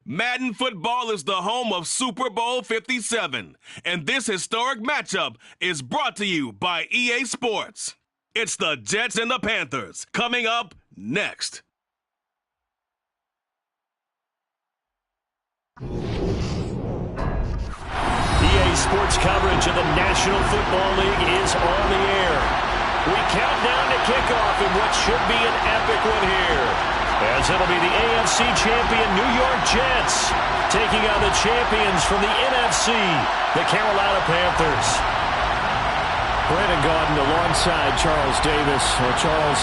Madden Football is the home of Super Bowl 57, and this historic matchup is brought to you by EA Sports. It's the Jets and the Panthers, coming up next. EA Sports coverage of the National Football League is on the air. We count down to kickoff in what should be an epic one here, as it'll be the AFC champion New York Jets taking on the champions from the NFC, the Carolina Panthers. Brandon Gaudin alongside Charles Davis. Well, Charles,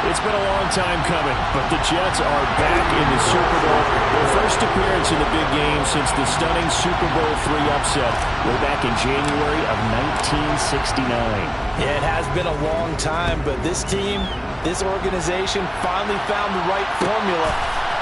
it's been a long time coming, but the Jets are back in the Super Bowl. Their first appearance in the big game since the stunning Super Bowl III upset way back in January of 1969. Yeah, it has been a long time, but this team, this organization finally found the right formula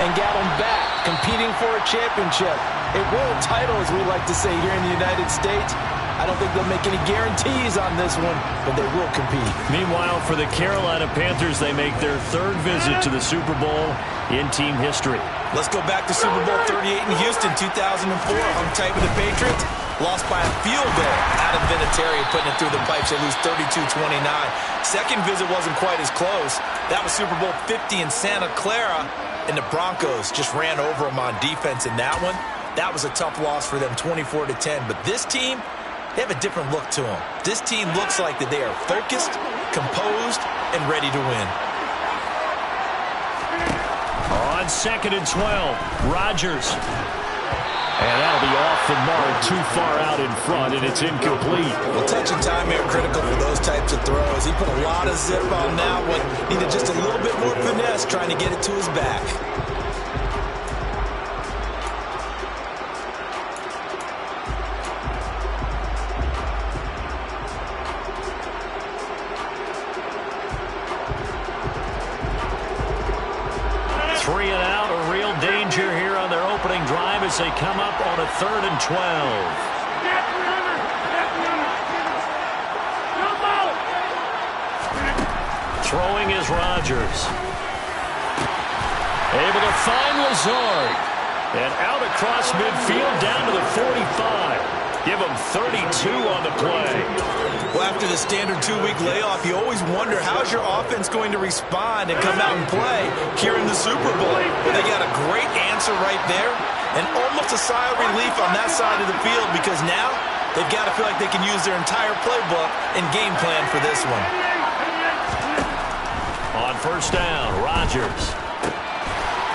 and got them back, competing for a championship. A world title, as we like to say here in the United States. I don't think they'll make any guarantees on this one, but they will compete. Meanwhile, for the Carolina Panthers, they make their third visit to the Super Bowl in team history. Let's go back to Super Bowl 38 in Houston, 2004. Hung tight with the Patriots. Lost by a field goal. Adam Vinatieri putting it through the pipes. They lose 32-29. Second visit wasn't quite as close. That was Super Bowl 50 in Santa Clara, and the Broncos just ran over them on defense in that one. That was a tough loss for them, 24-10. But this team, they have a different look to them. This team looks like that they are focused, composed, and ready to win. On 2nd and 12, Rodgers. And that'll be off the mark, too far out in front, and it's incomplete. Well, touch and time here critical for those types of throws. He put a lot of zip on that one. Needed just a little bit more finesse trying to get it to his back. Three and out, a real danger here on their opening drive as they come up on a 3rd and 12. Throwing is Rodgers. Able to find Lazard. And out across midfield down to the 45. Give him 32 on the play. Well, after the standard 2-week layoff, you always wonder how's your offense going to respond and come out and play here in the Super Bowl. Well, they got a great answer right there and almost a sigh of relief on that side of the field because now they've got to feel like they can use their entire playbook and game plan for this one. On 1st down, Rodgers.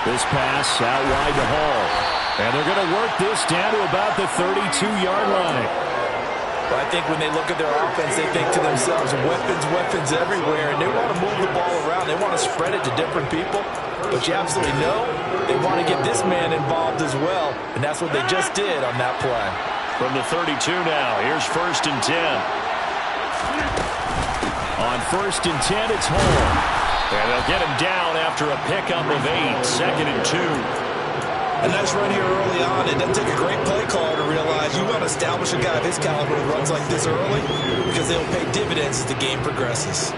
This pass out wide to Hall. And they're going to work this down to about the 32-yard line. Well, I think when they look at their offense, they think to themselves, weapons everywhere, and they want to move the ball around. They want to spread it to different people. But you absolutely know they want to get this man involved as well, and that's what they just did on that play. From the 32 now, here's 1st and 10. On 1st and 10, it's Hall. And they'll get him down after a pickup of 8, 2nd and 2. A nice run here early on. It doesn't take a great play caller to realize you want to establish a guy of his caliber who runs like this early because they'll pay dividends as the game progresses.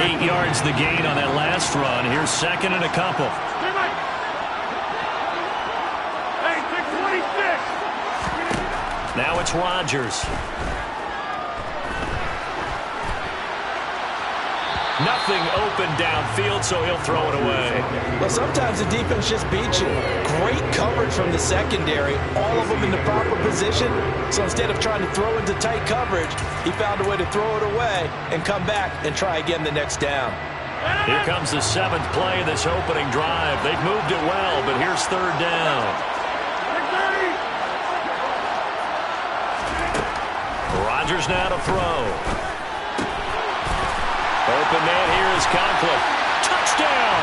Eight yards the gain on that last run. Here's 2nd and a couple. Now it's Rodgers. Nothing open downfield, so he'll throw it away. Well, sometimes the defense just beats you. Great coverage from the secondary, all of them in the proper position. So instead of trying to throw into tight coverage, he found a way to throw it away and come back and try again the next down. Here comes the 7th play of this opening drive. They've moved it well, but here's 3rd down. Rodgers now to throw. Open man here is Conklin. Touchdown!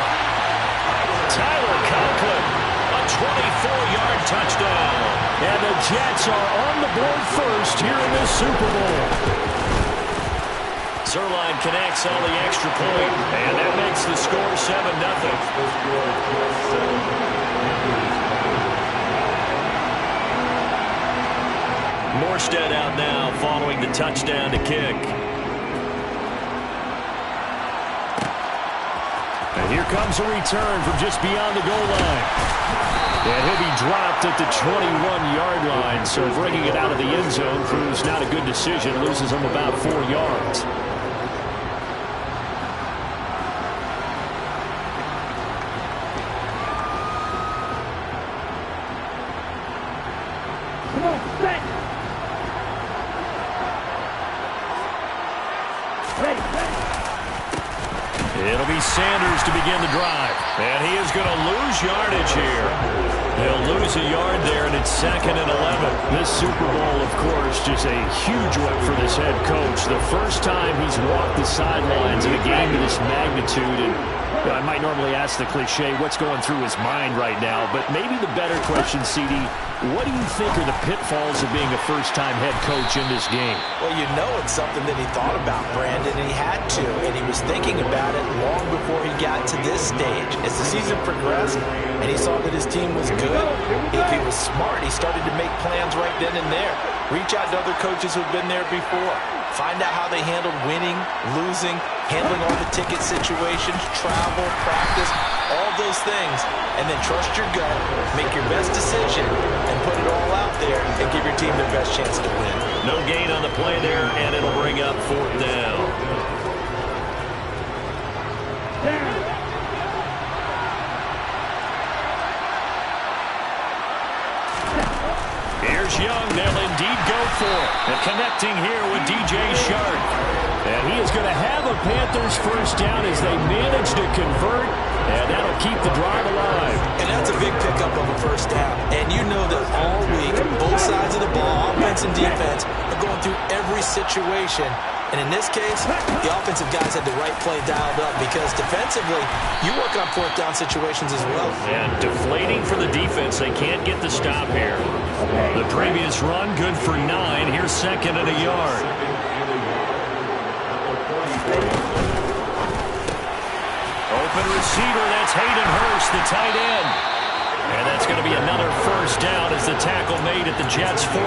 Tyler Conklin, a 24-yard touchdown. And the Jets are on the board first here in this Super Bowl. Zerline connects on the extra point, and that makes the score 7-0. Morstead out now following the touchdown to kick. And here comes a return from just beyond the goal line. And he'll be dropped at the 21-yard line, so bringing it out of the end zone proves not a good decision. Loses him about 4 yards. It'll be Sanders to begin the drive. And he is going to lose yardage here. He'll lose a yard there, and it's 2nd and 11. This Super Bowl, of course, just a huge one for this head coach. The first time he's walked the sidelines in a game of this magnitude. And I might normally ask the cliche, what's going through his mind right now? But maybe the better question, CD, what do you think are the pitfalls of being a first-time head coach in this game? Well, you know it's something that he thought about, Brandon, and he had to. And he was thinking about it long before he got to this stage. As the season progressed and he saw that his team was good, if he was smart, he started to make plans right then and there. Reach out to other coaches who've been there before. Find out how they handled winning, losing, handling all the ticket situations, travel, practice, all those things. And then trust your gut, make your best decision, and put it all out there and give your team their best chance to win. No gain on the play there, and it'll bring up 4th down. Here's Young. They'll indeed go for it. And connecting here with DJ Shark. And he is going to have a Panthers first down as they manage to convert. And that'll keep the drive alive. And that's a big pickup of a first down. And you know that all week, both sides of the ball, offense and defense, are going through every situation. And in this case, the offensive guys had the right play dialed up because defensively, you work on 4th down situations as well. And deflating for the defense. They can't get the stop here. The previous run, good for 9. Here's 2nd and a yard. Open receiver, that's Hayden Hurst, the tight end. And that's going to be another first down as the tackle made at the Jets' 43.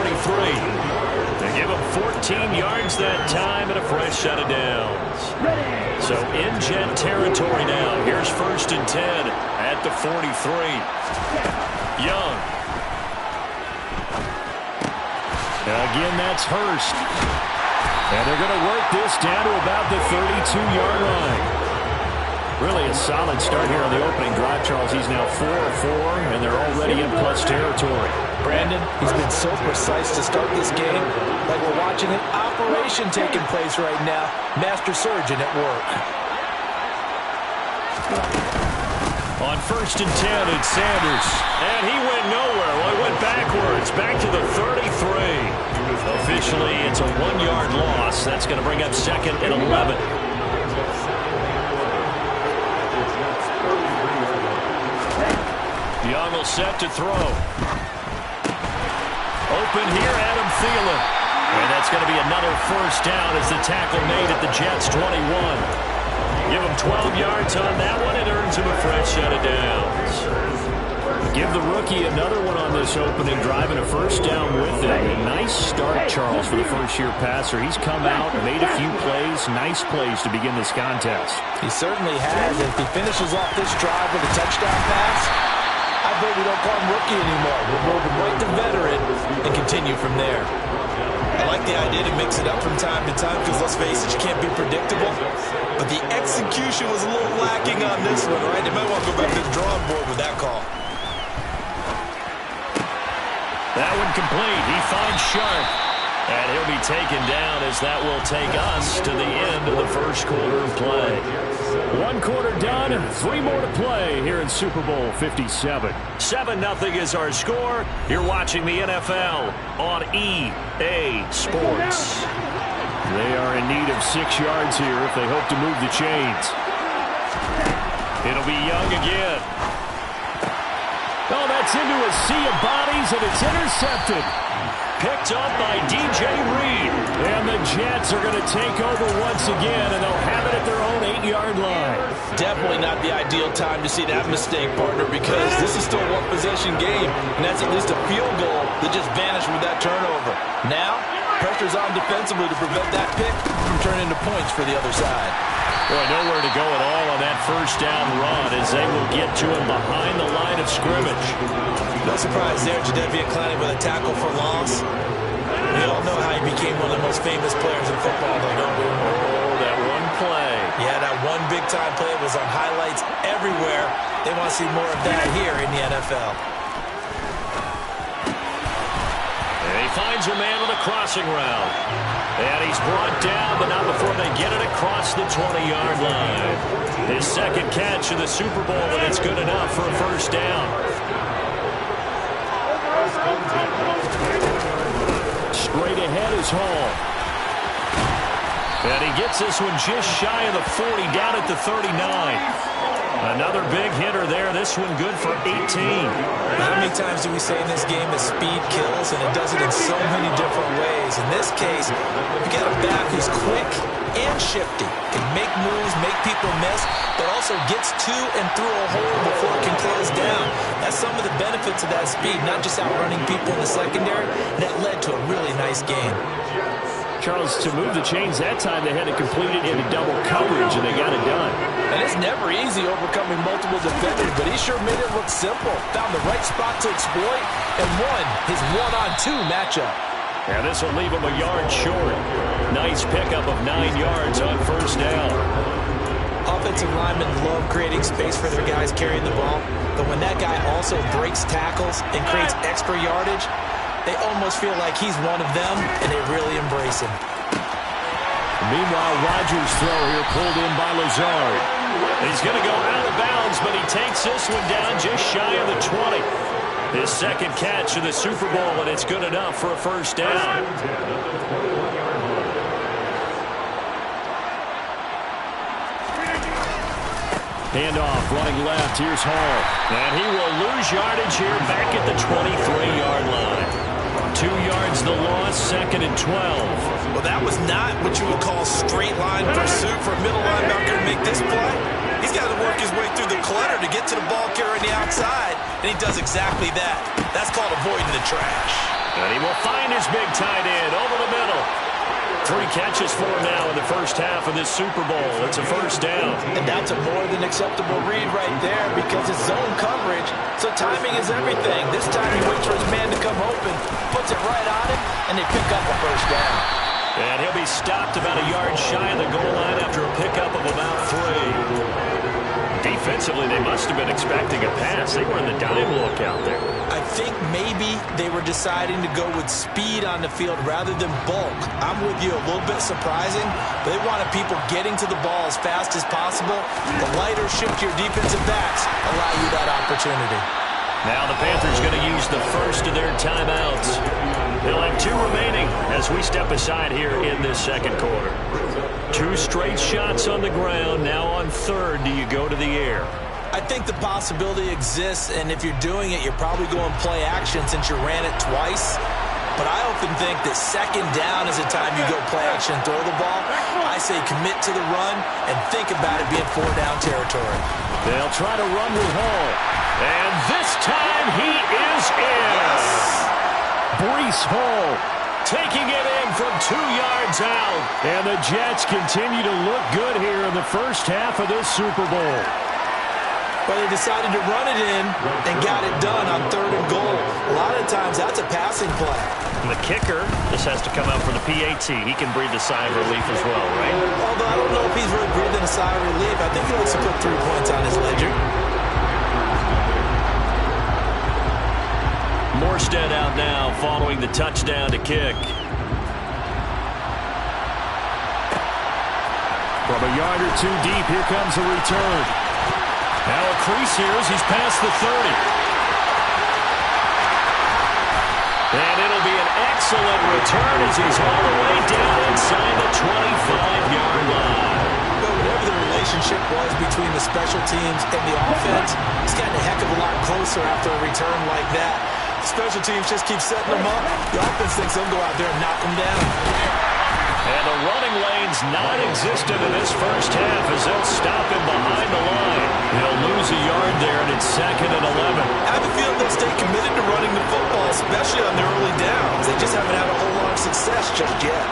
They give him 14 yards that time and a fresh set of downs. So in Jet territory now. Here's 1st and 10 at the 43. Young. Again, that's Hurst. And they're going to work this down to about the 32-yard line. Really a solid start here on the opening drive, Charles. He's now 4 of 4, and they're already in plus territory. Brandon, he's been so precise to start this game, like we're watching an operation taking place right now. Master surgeon at work. On 1st and 10, it's Sanders. And he went nowhere. Well, he went backwards, back to the 33. Officially, it's a 1-yard loss. That's going to bring up 2nd and 11. Young will set to throw. Open here, Adam Thielen. And that's going to be another first down as the tackle made at the Jets' 21. Give him 12 yards on that one. It earns him a fresh set of downs. Give the rookie another one on this opening drive and a first down with it. A nice start, Charles, for the first-year passer. He's come out, made a few plays, nice plays to begin this contest. He certainly has. If he finishes off this drive with a touchdown pass, I bet we don't call him rookie anymore. We'll move him right to veteran and continue from there. I like the idea to mix it up from time to time because, let's face it, you can't be predictable. But the execution was a little lacking on this one, right? They might want to go back to the drawing board with that call. That one complete. He finds Sharp. And he'll be taken down as that will take us to the end of the first quarter of play. 1 quarter done, 3 more to play here in Super Bowl 57. 7-0 is our score. You're watching the NFL on EA Sports. They are in need of 6 yards here if they hope to move the chains. It'll be Young again. Oh, that's into a sea of bodies, and it's intercepted. picked up by DJ Reed. And the Jets are going to take over once again, and they'll have it at their own 8-yard line. Definitely not the ideal time to see that mistake, partner, because this is still a one-possession game, and that's at least a field goal that just vanished with that turnover. Now, pressure's on defensively to prevent that pick from turning into points for the other side. Boy, nowhere to go at all on that first down run as they will get to him behind the line of scrimmage. No surprise there, Jadeveon Clowney with a tackle for loss. We all know how he became one of the most famous players in football, though, don't we? Oh, that one play. Yeah, that one big-time play was on highlights everywhere. They want to see more of that here in the NFL. And he finds a man on a crossing route. And he's brought down, but not before they get it across the 20-yard line. His second catch in the Super Bowl, and it's good enough for a first down. Straight ahead is Hall. And he gets this one just shy of the 40, down at the 39. Another big hitter there. This one good for 18. How many times do we say in this game that speed kills, and it does it in so many different ways? In this case, you got a back who's quick and shifty, can make moves, make people miss, but also gets to and through a hole before it can close down. That's some of the benefits of that speed, not just outrunning people in the secondary. That led to a really nice game. Charles, to move the chains that time, they had to complete it into double coverage, and they got it done. And it's never easy overcoming multiple defenders, but he sure made it look simple. Found the right spot to exploit and won his one-on-two matchup. And this will leave him a yard short. Nice pickup of 9 yards on first down. Offensive linemen love creating space for their guys carrying the ball, but when that guy also breaks tackles and creates extra yardage, they almost feel like he's one of them, and they really embrace him. Meanwhile, Rodgers' throw here pulled in by Lazard. He's going to go out of bounds, but he takes this one down just shy of the 20. His second catch in the Super Bowl, and it's good enough for a first down. Handoff, running left. Here's Hall. And he will lose yardage here back at the 23-yard line. 2 yards the loss, second and 12. Well, that was not what you would call straight line pursuit for a middle linebacker to make this play. He's got to work his way through the clutter to get to the ball carrier on the outside, and he does exactly that. That's called avoiding the trash. And he will find his big tight end over the middle. 3 catches for him now in the first half of this Super Bowl. It's a first down. And that's a more than acceptable read right there because it's zone coverage, so timing is everything. This time he waits for his man to come open, puts it right on him, and they pick up a first down. And he'll be stopped about a yard shy of the goal line after a pickup of about 3. Defensively, they must have been expecting a pass. They were in the dime look out there. I think maybe they were deciding to go with speed on the field rather than bulk. I'm with you, a little bit surprising. They wanted people getting to the ball as fast as possible. The lighter, shiftier defensive backs allow you that opportunity. Now the Panthers going to use the first of their timeouts. They'll have 2 remaining as we step aside here in this second quarter. 2 straight shots on the ground. Now on third, do you go to the air? I think the possibility exists, and if you're doing it, you're probably going play action since you ran it twice. But I often think that second down is the time you go play action and throw the ball. I say commit to the run and think about it being 4-down territory. They'll try to run with Hall. And this time he is in. Yes. Breece Hall taking it in from 2 yards out. And the Jets continue to look good here in the first half of this Super Bowl. But they decided to run it in and got it done on 3rd and goal. A lot of times that's a passing play. And the kicker just has to come out for the PAT. He can breathe a sigh of relief as well, right? Although I don't know if he's really breathing a sigh of relief. I think he wants to put 3 points on his ledger. Morstead out now following the touchdown to kick. From a yard or 2 deep, here comes a return. Now a crease here as he's past the 30. And it'll be an excellent return as he's all the way down inside the 25-yard line. But whatever the relationship was between the special teams and the offense, it's gotten a heck of a lot closer after a return like that. Special teams just keep setting them up. The offense thinks they'll go out there and knock them down. And the running lane's non-existent in this first half as they'll stop him behind the line. He'll lose a yard there, and it's 2nd and 11. I have a feeling they'll stay committed to running the football, especially on their early downs. They just haven't had a whole lot of success just yet.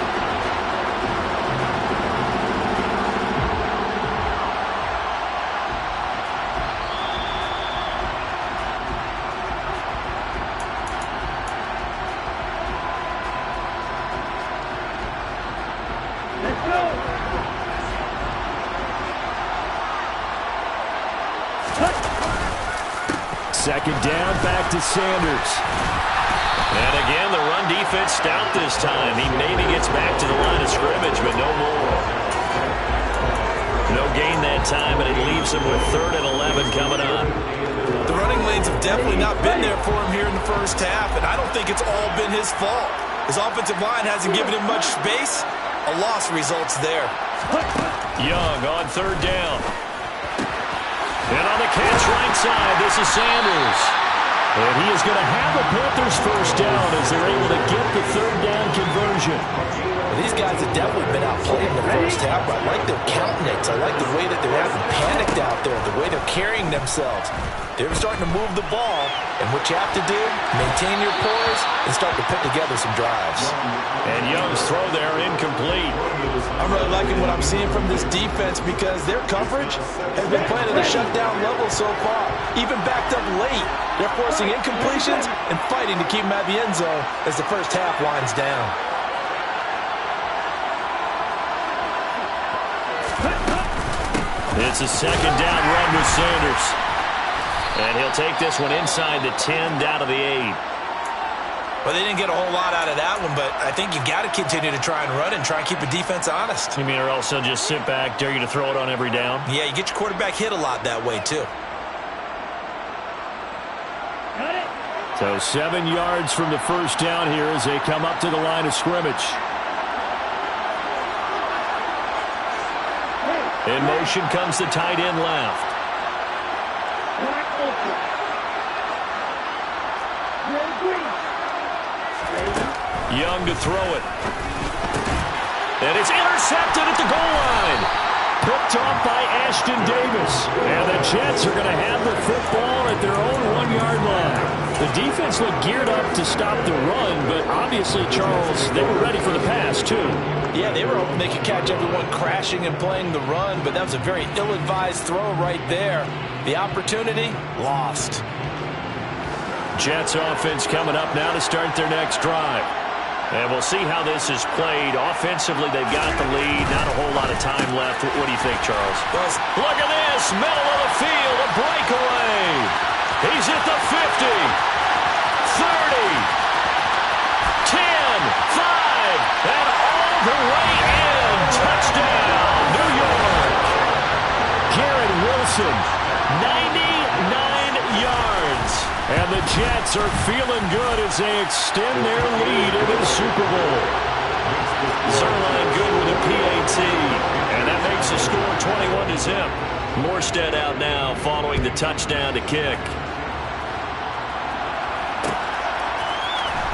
Second down, back to Sanders. And again, the run defense stout this time. He maybe gets back to the line of scrimmage, but no more. No gain that time, and it leaves him with 3rd and 11 coming up. The running lanes have definitely not been there for him here in the first half, and I don't think it's all been his fault. His offensive line hasn't given him much space. A loss results there. Young on 3rd down. And on the catch right side, this is Sanders. And he is going to have the Panthers first down as they're able to get the 3rd down conversion. Well, these guys have definitely been outplayed in the first half. I like their countenance. I like the way that they're having panicked out there, the way they're carrying themselves. They're starting to move the ball, and what you have to do, maintain your poise and start to put together some drives. And Young's throw there incomplete. I'm really liking what I'm seeing from this defense because their coverage has been playing at a shutdown level so far. Even backed up late, they're forcing incompletions and fighting to keep them out of the end zone as the first half winds down. It's a 2nd down run with Sanders. And he'll take this one inside the 10 down to the 8. Well, they didn't get a whole lot out of that one, but I think you got to continue to try and run and try and keep a defense honest. You mean or else they'll just sit back, dare you to throw it on every down? Yeah, you get your quarterback hit a lot that way, too. So 7 yards from the first down here as they come up to the line of scrimmage. In motion comes the tight end left. Young to throw it. And it's intercepted at the goal line. Picked off by Ashton Davis. And the Jets are going to have the football at their own 1-yard line. The defense looked geared up to stop the run, but obviously, Charles, they were ready for the pass, too. Yeah, they were hoping they could catch everyone crashing and playing the run, but that was a very ill-advised throw right there. The opportunity, lost. Jets offense coming up now to start their next drive. And we'll see how this is played. Offensively, they've got the lead. Not a whole lot of time left. What do you think, Charles? Look at this. Middle of the field. A breakaway. He's at the 50. 30. 10. 5. And all the way in. Touchdown, New York. Garrett Wilson. 99 yards. And the Jets are feeling good as they extend their lead into the Super Bowl. Zerline good with a PAT. And that makes the score 21-0. Morstead out now following the touchdown to kick.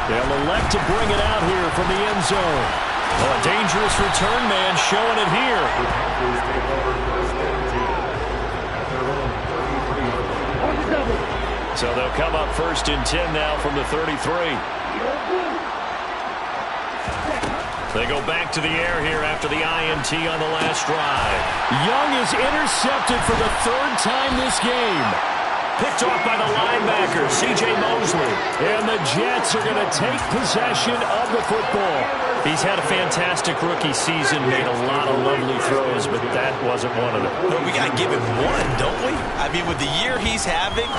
They'll elect to bring it out here from the end zone. Well, a dangerous return man showing it here. So they'll come up 1st and 10 now from the 33. They go back to the air here after the INT on the last drive. Young is intercepted for the 3rd time this game. Picked off by the linebacker, C.J. Mosley. And the Jets are going to take possession of the football. He's had a fantastic rookie season, made a lot of lovely throws, but that wasn't one of them. No, we got to give him one, don't we? I mean, with the year he's having,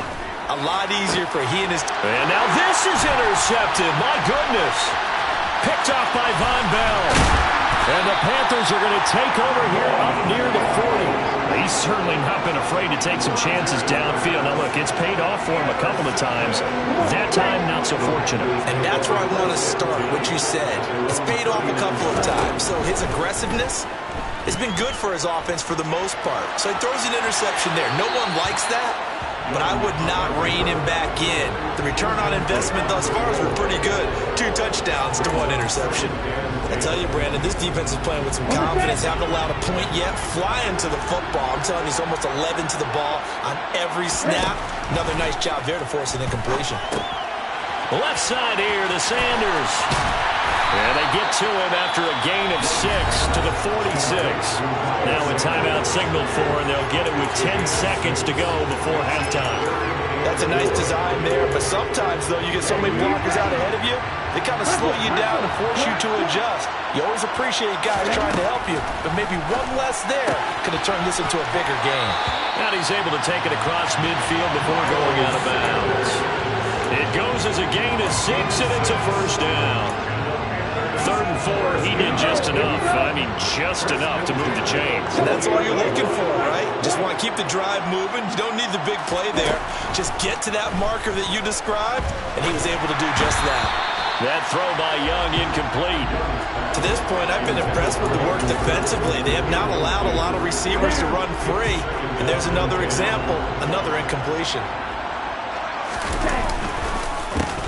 a lot easier for he and his... And now this is intercepted. My goodness. Picked off by Von Bell. And the Panthers are going to take over here up near the 40. He's certainly not been afraid to take some chances downfield. Now, look, it's paid off for him a couple of times. That time, not so fortunate. And that's where I want to start, what you said. It's paid off a couple of times. So his aggressiveness has been good for his offense for the most part. So he throws an interception there. No one likes that. but I would not rein him back in. The return on investment thus far has been pretty good. 2 touchdowns to 1 interception. I tell you, Brandon, this defense is playing with some confidence. Haven't allowed a point yet. Flying to the football. I'm telling you, it's almost 11 to the ball on every snap. Another nice job there to force an incompletion. Left side here to Sanders. And they get to him after a gain of 6 to the 46. Now a timeout signal for, and they'll get it with 10 seconds to go before halftime. That's a nice design there, but sometimes, though, you get so many blockers out ahead of you, they kind of slow you down and force you to adjust. You always appreciate guys trying to help you, but maybe one less there could have turned this into a bigger game. And he's able to take it across midfield before going out of bounds. It goes as a gain of 6, and it's a first down. 3rd and 4, he did just enough. I mean, just enough to move the chains. And that's all you're looking for, right? Just want to keep the drive moving. You don't need the big play there. Just get to that marker that you described, and he was able to do just that. That throw by Young incomplete. To this point, I've been impressed with the work defensively. They have not allowed a lot of receivers to run free. And there's another example, another incompletion.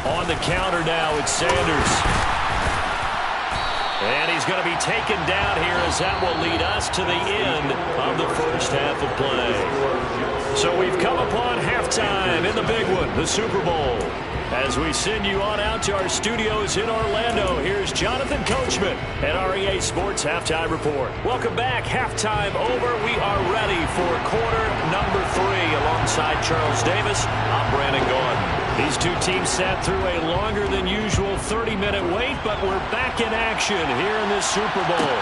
On the counter now, it's Sanders. And he's going to be taken down here as that will lead us to the end of the first half of play. So we've come upon halftime in the big one, the Super Bowl. As we send you on out to our studios in Orlando, here's Jonathan Coachman at our EA Sports Halftime Report. Welcome back. Halftime over. We are ready for quarter number 3 alongside Charles Davis. I'm Brandon Gordon. These two teams sat through a longer than usual 30-minute wait, but we're back in action here in this Super Bowl.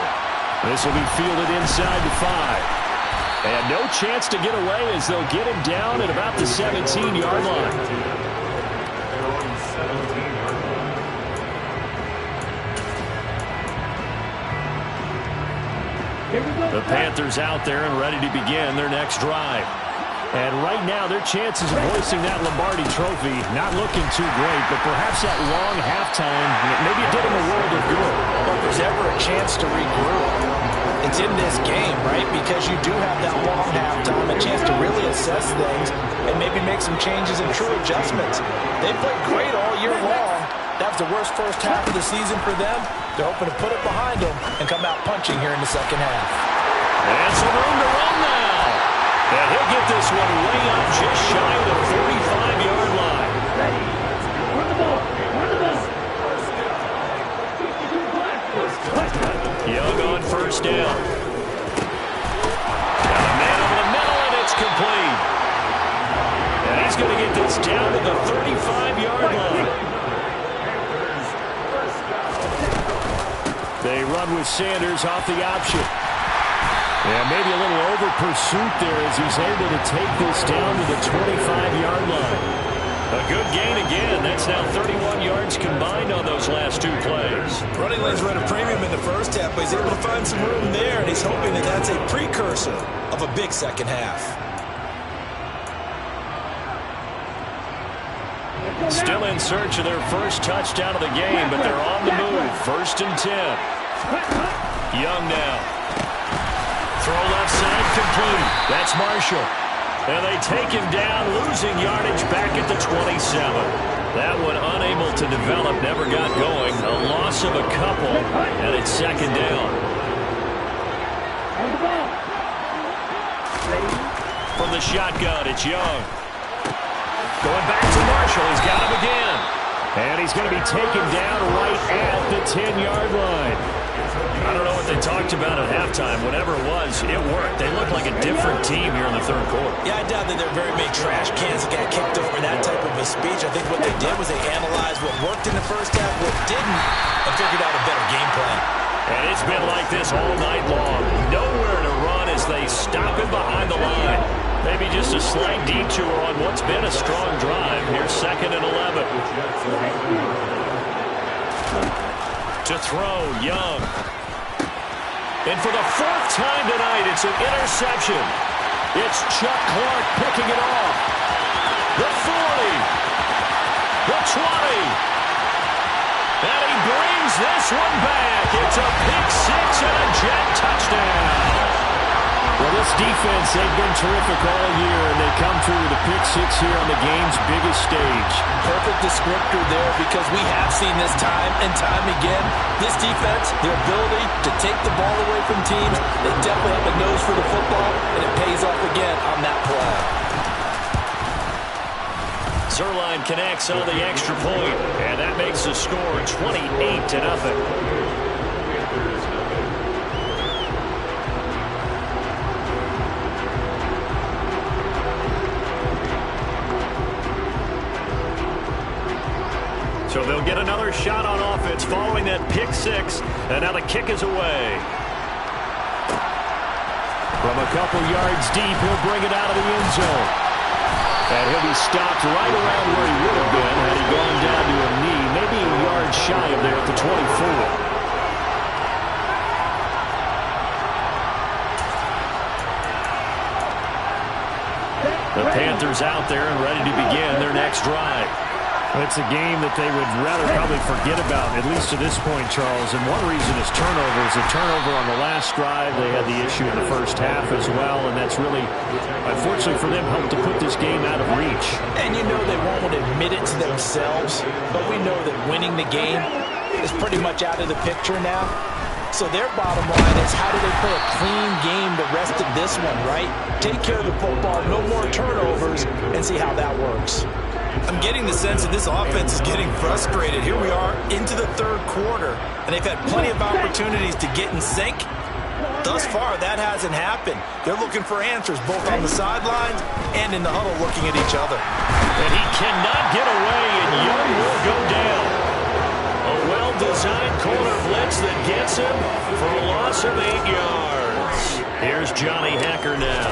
This will be fielded inside the 5. And no chance to get away as they'll get him down at about the 17-yard line. The Panthers out there and ready to begin their next drive. And right now, their chances of hoisting that Lombardi trophy not looking too great, but perhaps that long halftime, maybe it did them a world of good. Well, if there's ever a chance to regroup, it's in this game, right? Because you do have that long halftime, a chance to really assess things and maybe make some changes and true adjustments. They played great all year long. That was the worst first half of the season for them. They're hoping to put it behind them and come out punching here in the second half. And some room to run now. And he'll get this one way up just shy of the 45-yard line. Young on first down. Got a man over the middle, and it's complete. And he's going to get this down to the 35-yard line. They run with Sanders off the option. Yeah, maybe a little over-pursuit there as he's able to take this down to the 25-yard line. A good gain again. That's now 31 yards combined on those last 2 plays. Running lanes were at a premium in the first half, but he's able to find some room there, and he's hoping that that's a precursor of a big second half. Still in search of their first touchdown of the game, but they're on the move. 1st and 10. Young now. Throw left side complete. That's Marshall. And they take him down, losing yardage back at the 27. That one unable to develop, never got going. A loss of a couple, and it's 2nd down. From the shotgun, it's Young. Going back to Marshall. He's got him again. And he's going to be taken down right at the 10-yard line. I don't know what they talked about at halftime. Whatever it was, it worked. They looked like a different team here in the 3rd quarter. Yeah, I doubt that there are very many trash cans that got kicked over that type of a speech. I think what they did was they analyzed what worked in the first half, what didn't, and figured out a better game plan. And it's been like this all night long. Nowhere to run as they stop him behind the line. Maybe just a slight detour on what's been a strong drive. Here's 2nd and 11. To throw, Young. And for the 4th time tonight, it's an interception. It's Chuck Clark picking it off. The 40. The 20. And he brings this one back. It's a pick 6 and a jet touchdown. Well, this defense, they've been terrific all year, and they come through with a pick six here on the game's biggest stage. Perfect descriptor there because we have seen this time and time again. This defense, their ability to take the ball away from teams, they definitely have a nose for the football, and it pays off again on that play. Zerline connects on the extra point, and that makes the score 28-0. So they'll get another shot on offense following that pick six, and now the kick is away. From a couple yards deep, he'll bring it out of the end zone. And he'll be stopped right around where he would have been had he gone down to a knee, maybe a yard shy of there at the 24. The Panthers out there and ready to begin their next drive. It's a game that they would rather probably forget about, at least to this point, Charles. And one reason is turnovers. A turnover on the last drive. They had the issue in the first half as well, and that's really, unfortunately for them, helped to put this game out of reach. And you know they won't admit it to themselves, but we know that winning the game is pretty much out of the picture now. So their bottom line is, how do they play a clean game the rest of this one, right? Take care of the football, no more turnovers, and see how that works. I'm getting the sense that this offense is getting frustrated. Here we are into the third quarter, and they've had plenty of opportunities to get in sync. Thus far, that hasn't happened. They're looking for answers both on the sidelines and in the huddle looking at each other. And he cannot get away, and Young will go down. A well-designed corner blitz that gets him for a loss of 8 yards. Here's Johnny Hacker now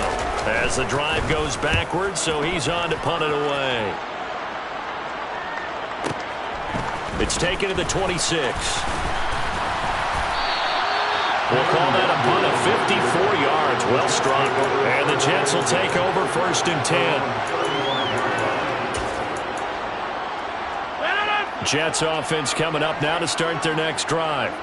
as the drive goes backwards, so he's on to punt it away. It's taken to the 26. We'll call that a punt of 54 yards. Well struck. And the Jets will take over 1st and 10. Jets offense coming up now to start their next drive.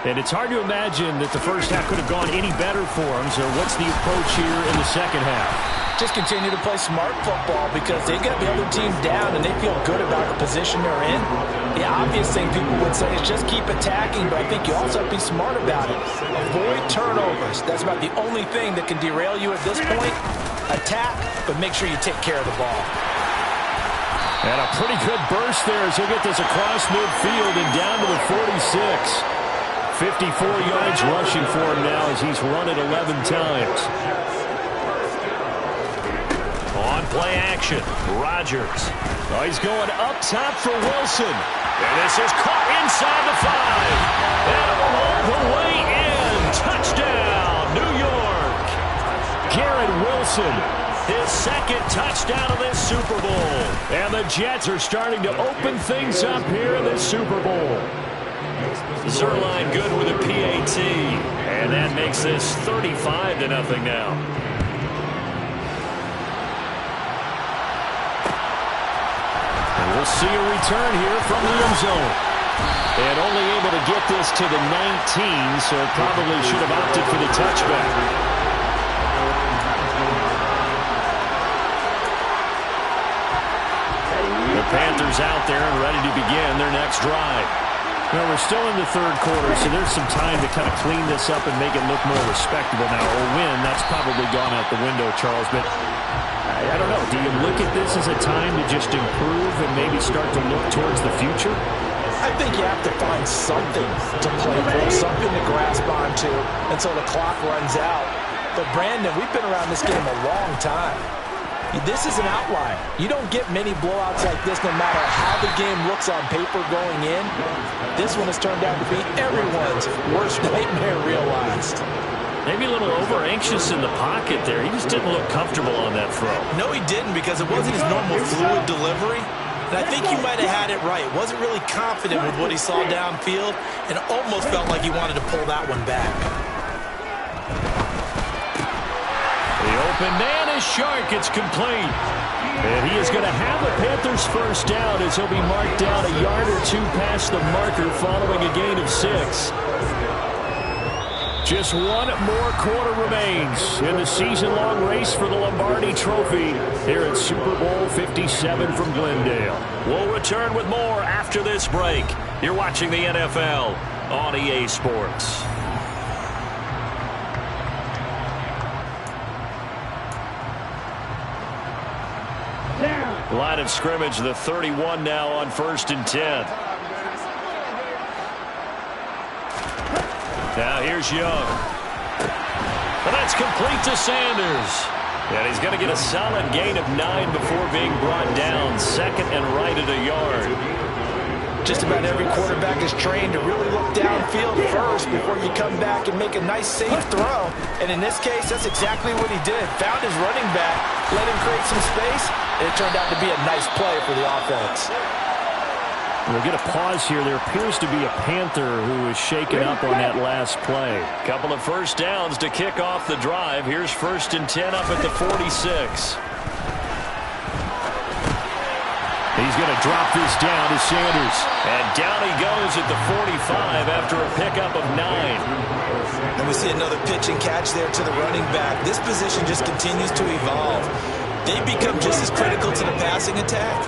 And it's hard to imagine that the first half could have gone any better for them. So what's the approach here in the second half? Just continue to play smart football because they got the other team down and they feel good about the position they're in. The obvious thing people would say is just keep attacking, but I think you also have to be smart about it. Avoid turnovers. That's about the only thing that can derail you at this point. Attack, but make sure you take care of the ball. And a pretty good burst there as he'll get this across midfield and down to the 46. 54 yards rushing for him now as he's run it 11 times. On play action, Rodgers. Oh, he's going up top for Wilson. And this is caught inside the 5. And all the way in. Touchdown, New York. Garrett Wilson. His second touchdown of this Super Bowl. And the Jets are starting to open things up here in this Super Bowl. Zerline good with a PAT. And that makes this 35-0 now. And we'll see a return here from the end zone. And only able to get this to the 19, so probably should have opted for the touchback. The Panthers out there and ready to begin their next drive. Well, we're still in the third quarter, so there's some time to kind of clean this up and make it look more respectable now. Or win, that's probably gone out the window, Charles. But I don't know. Do you look at this as a time to just improve and maybe start to look towards the future? I think you have to find something to play for, something to grasp onto until the clock runs out. But, Brandon, we've been around this game a long time. This is an outlier. You don't get many blowouts like this no matter how the game looks on paper going in. This one has turned out to be everyone's worst nightmare realized. Maybe a little over-anxious in the pocket there. He just didn't look comfortable on that throw. No, he didn't because it wasn't his normal fluid delivery. And I think he might have had it right. Wasn't really confident with what he saw downfield and almost felt like he wanted to pull that one back. The open man is Shark. It's complete. And he is going to have the Panthers first down as he'll be marked down a yard or two past the marker following a gain of 6. Just one more quarter remains in the season-long race for the Lombardi Trophy here at Super Bowl 57 from Glendale. We'll return with more after this break. You're watching the NFL on EA Sports. Line of scrimmage, the 31 now on 1st and 10. Now here's Young. Well, that's complete to Sanders. And he's going to get a solid gain of 9 before being brought down. 2nd and right at a yard. Just about every quarterback is trained to really look downfield first before you come back and make a nice, safe throw. And in this case, that's exactly what he did. Found his running back, let him create some space, and it turned out to be a nice play for the offense. We'll get a pause here. There appears to be a Panther who is shaken up on that last play. Couple of first downs to kick off the drive. Here's 1st and 10 up at the 46. He's going to drop this down to Sanders. And down he goes at the 45 after a pickup of 9. And we see another pitch and catch there to the running back. This position just continues to evolve. They become just as critical to the passing attack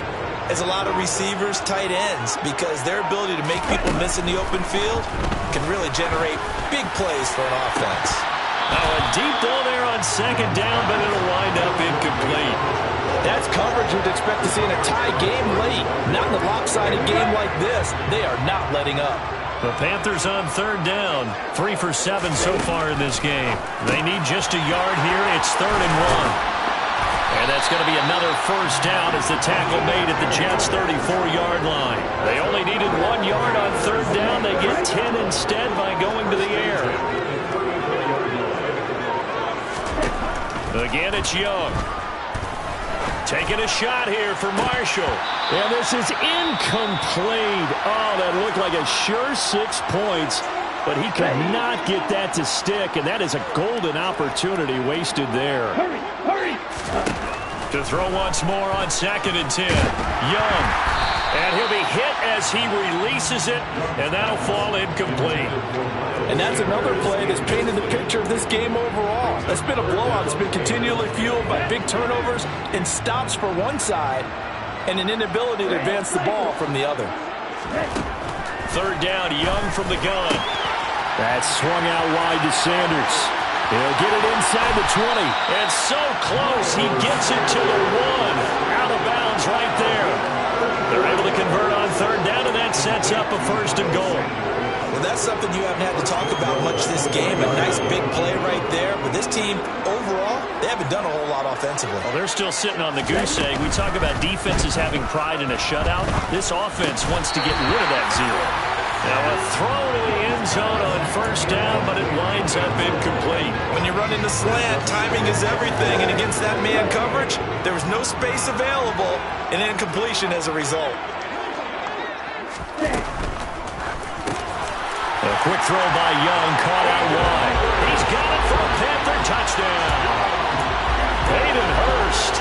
as a lot of receivers, tight ends, because their ability to make people miss in the open field can really generate big plays for an offense. Now a deep ball there on 2nd down, but it'll wind up incomplete. That's coverage you'd expect to see in a tie game late. Not in a lopsided game like this. They are not letting up. The Panthers on 3rd down. 3 for 7 so far in this game. They need just a yard here. It's 3rd and 1. And that's going to be another first down as the tackle made at the Jets' 34-yard line. They only needed 1 yard on 3rd down. They get 10 instead by going to the air. Again, it's Young. Taking a shot here for Marshall. And this is incomplete. Oh, that looked like a sure 6 points. But he could not get that to stick, and that is a golden opportunity wasted there. Hurry. To throw once more on 2nd and 10. Young. And he'll be hit as he releases it, and that'll fall incomplete. And that's another play that's painted the picture of this game overall. That's been a blowout. It's been continually fueled by big turnovers and stops for one side and an inability to advance the ball from the other. 3rd down, Young from the gun. That's swung out wide to Sanders. He'll get it inside the 20. And so close, he gets it to the 1. Out of bounds right there. They're able to convert on 3rd down, and that sets up a 1st and goal. Well, that's something you haven't had to talk about much this game. A nice big play right there. But this team, overall, they haven't done a whole lot offensively. Well, they're still sitting on the goose egg. We talk about defenses having pride in a shutout. This offense wants to get rid of that 0. Now a throw to the end zone on 1st down, but it winds up incomplete. When you run into slant, timing is everything. And against that man coverage, there was no space available, and incompletion as a result. A quick throw by Young, caught out wide. He's got it for a Panther touchdown. Hayden Hurst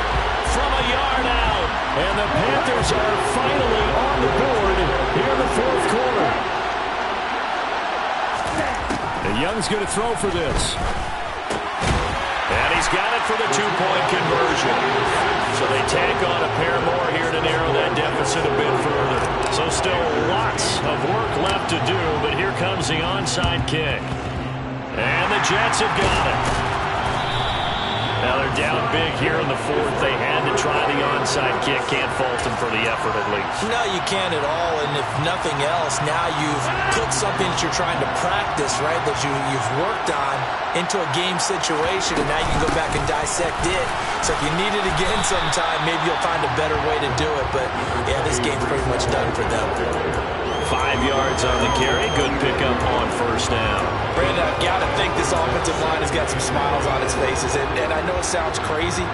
from a yard out. And the Panthers are finally on the board here in the 4th quarter. And Young's going to throw for this. And he's got it for the 2-point conversion. So they tack on a pair more here to narrow that deficit a bit further. So still lots of work left to do, but here comes the onside kick. And the Jets have got it. Now they're down big here in the 4th. They had to try the onside kick. Can't fault them for the effort at least. No, you can't at all. And if nothing else, now you've put something that you're trying to practice, right, that you've worked on into a game situation, and now you can go back and dissect it. So if you need it again sometime, maybe you'll find a better way to do it. But, yeah, this game's pretty much done for them. 5 yards on the carry. Good pickup on 1st down. Brandon, I've got to think this offensive line has got some smiles on its faces. And I know it sounds crazy,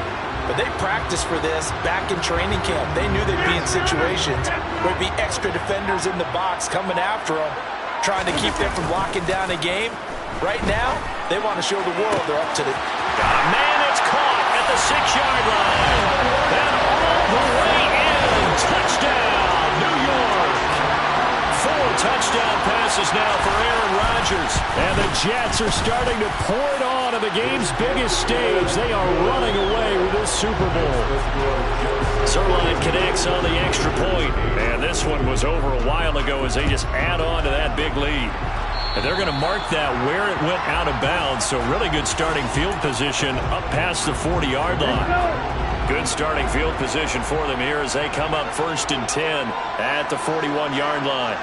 but they practiced for this back in training camp. They knew they'd be in situations where there'd be extra defenders in the box coming after them, trying to keep them from locking down a game. Right now, they want to show the world they're up to the... Got a man that's caught at the 6-yard line. And all the way in. Touchdown, New York. 4 touchdown passes now for Aaron Rodgers. And the Jets are starting to pour it on the game's biggest stage. They are running away with this Super Bowl. Zerline connects on the extra point. And this one was over a while ago as they just add on to that big lead. And they're going to mark that where it went out of bounds. So really good starting field position up past the 40-yard line. Good starting field position for them here as they come up 1st and 10 at the 41-yard line.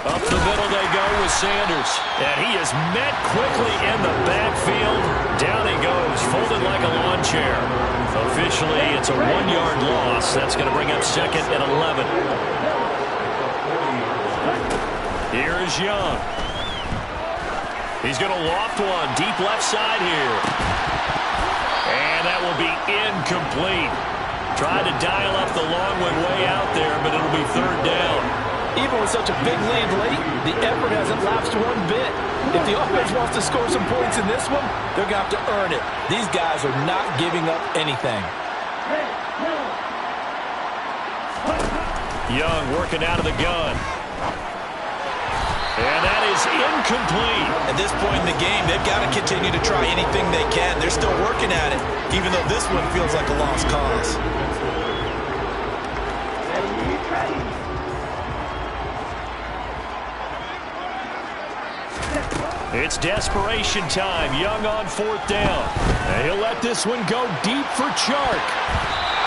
Up the middle they go with Sanders. And he is met quickly in the backfield. Down he goes, folded like a lawn chair. Officially, it's a 1-yard loss. That's going to bring up 2nd and 11. Here is Young. He's going to loft one deep left side here. And that will be incomplete. Tried to dial up the long one way out there, but it'll be 3rd down. Even with such a big lead late, the effort hasn't lapsed one bit. If the offense wants to score some points in this one, they're going to have to earn it. These guys are not giving up anything. Young working out of the gun. And that is incomplete. At this point in the game, they've got to continue to try anything they can. They're still working at it, even though this one feels like a lost cause. It's desperation time. Young on 4th down. And he'll let this one go deep for Chark.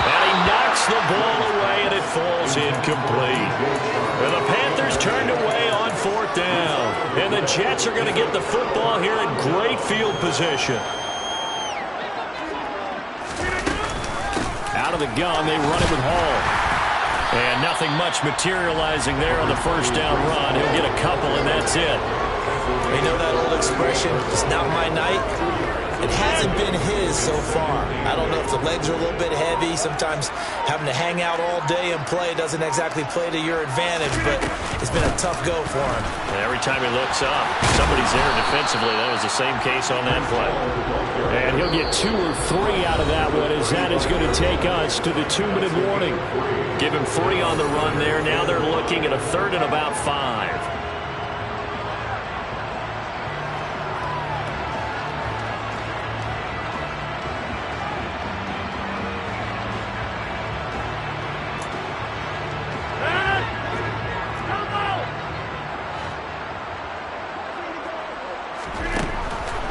And he knocks the ball away, and it falls incomplete. And the Panthers turned away on 4th down. And the Jets are going to get the football here in great field position. Out of the gun, they run it with Hall. And nothing much materializing there on the 1st down run. He'll get a couple, and that's it. You know that old expression, it's not my night? It hasn't been his so far. I don't know if the legs are a little bit heavy. Sometimes having to hang out all day and play doesn't exactly play to your advantage, but it's been a tough go for him. And every time he looks up, somebody's there defensively. That was the same case on that play. And he'll get 2 or 3 out of that one, as that is going to take us to the 2-minute warning. Give him 3 on the run there. Now they're looking at a 3rd and about 5.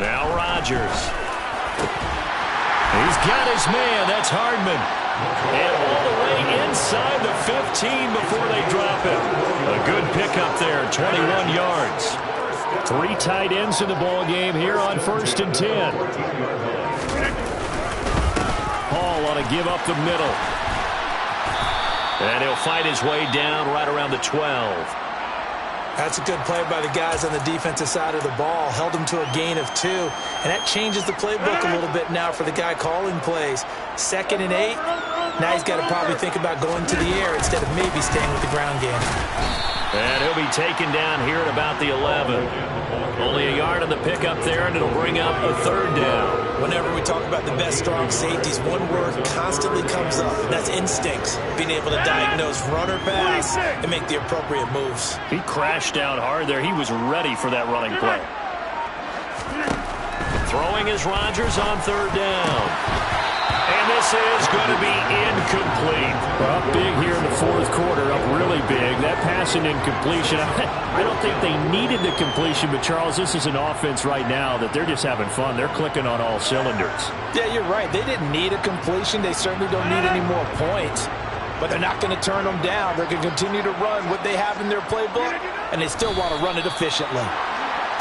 Now Rodgers. He's got his man. That's Hardman. And all the way inside the 15 before they drop it. A good pickup there, 21 yards. 3 tight ends in the ball game here on 1st and 10. Hall ought to give up the middle. And he'll fight his way down right around the 12. That's a good play by the guys on the defensive side of the ball. Held them to a gain of 2. And that changes the playbook a little bit now for the guy calling plays. 2nd and 8. Now he's got to probably think about going to the air instead of maybe staying with the ground game. And he'll be taken down here at about the 11. Only a yard on the pickup there, and it'll bring up a 3rd down. Whenever we talk about the best strong safeties, one word constantly comes up, and that's instincts. Being able to diagnose run or pass and make the appropriate moves. He crashed down hard there. He was ready for that running play. Throwing is Rodgers on 3rd down. And this is going to be incomplete. Up big here in the 4th quarter, up really big. That pass and incompletion, I don't think they needed the completion, but Charles, this is an offense right now that they're just having fun. They're clicking on all cylinders. Yeah, you're right. They didn't need a completion. They certainly don't need any more points. But they're not going to turn them down. They're going to continue to run what they have in their playbook, and they still want to run it efficiently.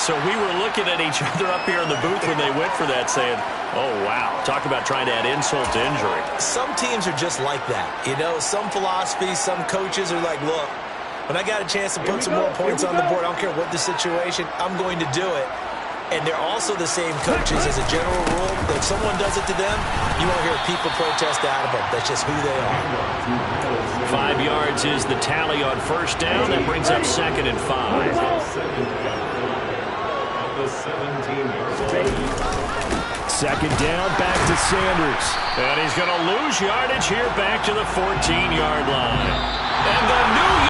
So we were looking at each other up here in the booth when they went for that saying, oh, wow, talk about trying to add insult to injury. Some teams are just like that. You know, some philosophies, some coaches are like, look, when I got a chance to put some more points on the board, I don't care what the situation, I'm going to do it. And they're also the same coaches as a general rule. If someone does it to them, you won't hear people protest out of them. That's just who they are. 5 yards is the tally on 1st down. That brings up 2nd and 5. 2nd down, back to Sanders. And he's going to lose yardage here back to the 14-yard line.